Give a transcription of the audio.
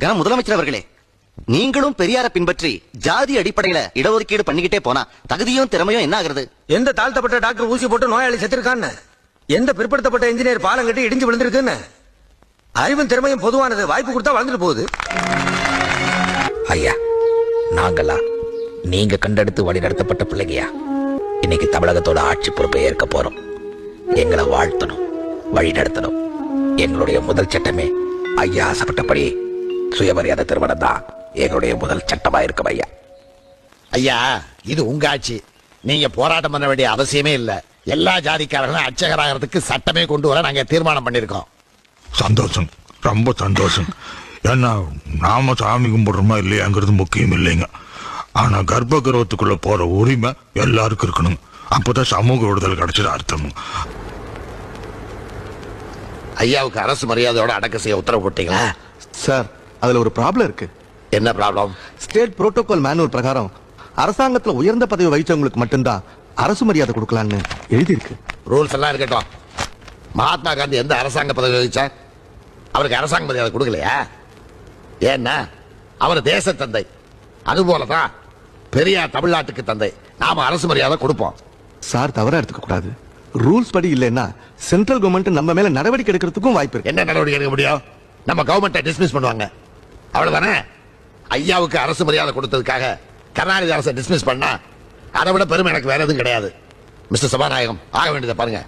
முதலமைச்சர் அவர்களே, நீங்களும் பெரியார பின்பற்றி ஜாதி அடிப்படையில இடஒதுக்கீடு பண்ணிக்கிட்டே போனா தகுதியும் திறமையும் என்ன ஆகுறது? எந்த தாழ்த்தப்பட்ட டாக்டர் ஊசி போட்டு நோயாளி செத்துருக்கான்னு, எந்த பிற்படுத்தப்பட்ட இன்ஜினியர் பாலம் கட்டி இடிஞ்சு விழுந்திருக்குன்னு, அறிவும் திறமையும் பொதுவானது, வாய்ப்பு கொடுத்தா வளர்ந்துட்டு போகுது. ஐயா, நாங்களா நீங்க கண்டெடுத்து வழி நடத்தப்பட்ட பிள்ளைங்கயா இன்னைக்கு தமிழகத்தோட ஆட்சி பொறுப்பை ஏற்க போறோம். எங்களை வாழ்த்தணும், வழி நடத்தணும். எங்களுடைய முதல் சட்டமே ஐயா ஆசைப்பட்டபடி சுயமரியாதை திருமணம் தான் எங்களுடைய முதல் சட்டமா இருக்கும். ஐயா ஐயா, இது உங்க ஆட்சி. நீங்க போராட்டம் பண்ண வேண்டிய அவசியமே இல்ல. எல்லா ஜாதிக்காரர்களும் அர்ச்சகராகிறதுக்கு சட்டமே கொண்டு வர நாங்க தீர்மானம் பண்ணிருக்கோம். சந்தோஷம், ரொம்ப சந்தோஷம். ஏன்னா நாம சாமி கும்பிடுறோமா இல்லையாங்கிறது முக்கியம் இல்லைங்க. ஆனா கர்ப்ப கிரகத்துக்குள்ள போற உரிமை எல்லாருக்கும் இருக்கணும். அப்பதான் சமூக விடுதலை கிடைச்சது அர்த்தம். ஐயாவுக்கு அரசு மரியாதையோட அடக்க செய்ய உத்தரவு போட்டீங்களா? சார், அதுல ஒரு ப்ராப்ளம் இருக்கு. என்ன ப்ராப்ளம்? ஸ்டேட் புரோட்டோகால் மேனுவல் பிரகாரம் அரசாங்கத்துல உயர்ந்த பதவி வகிச்சவங்களுக்கு மட்டும்தான் அரசு மரியாதை கொடுக்கலான்னு எழுதி இருக்கு. ரூல்ஸ் எல்லாம் இருக்கட்டும். மகாத்மா காந்தி எந்த அரசாங்க பதவி வகிச்சா? அவருக்கு அரசாங்க மரியாதை கொடுக்கலையா? ஏன்னா அவர் தேச தந்தை. அதுபோலதான் பெரியார் தமிழ்நாட்டுக்கு தந்தை. நாம அரசு மரியாதை கொடுப்போம். சார், தவறா எடுத்துக்க கூடாது. ரூல்ஸ் படி இல்லைன்னா சென்ட்ரல் கவர்மெண்ட் நம்ம மேல நடவடிக்கை எடுக்கிறதுக்கும் வாய்ப்பு இருக்கு. என்ன நடவடிக்கை எடுக்க முடியும்? நம்ம கவர்மெண்ட்டை டிஸ்மிஸ் பண்ணுவாங்க, அவ்வளவுதானே. ஐயாவுக்கு அரசு மரியாதை கொடுத்ததுக்காக கருணாநிதி அரசை டிஸ்மிஸ் பண்ணா அதை விட பெருமை எனக்கு வேற எதுவும் கிடையாது. மிஸ்டர் சபாநாயகம், ஆக வேண்டியதை பாருங்க.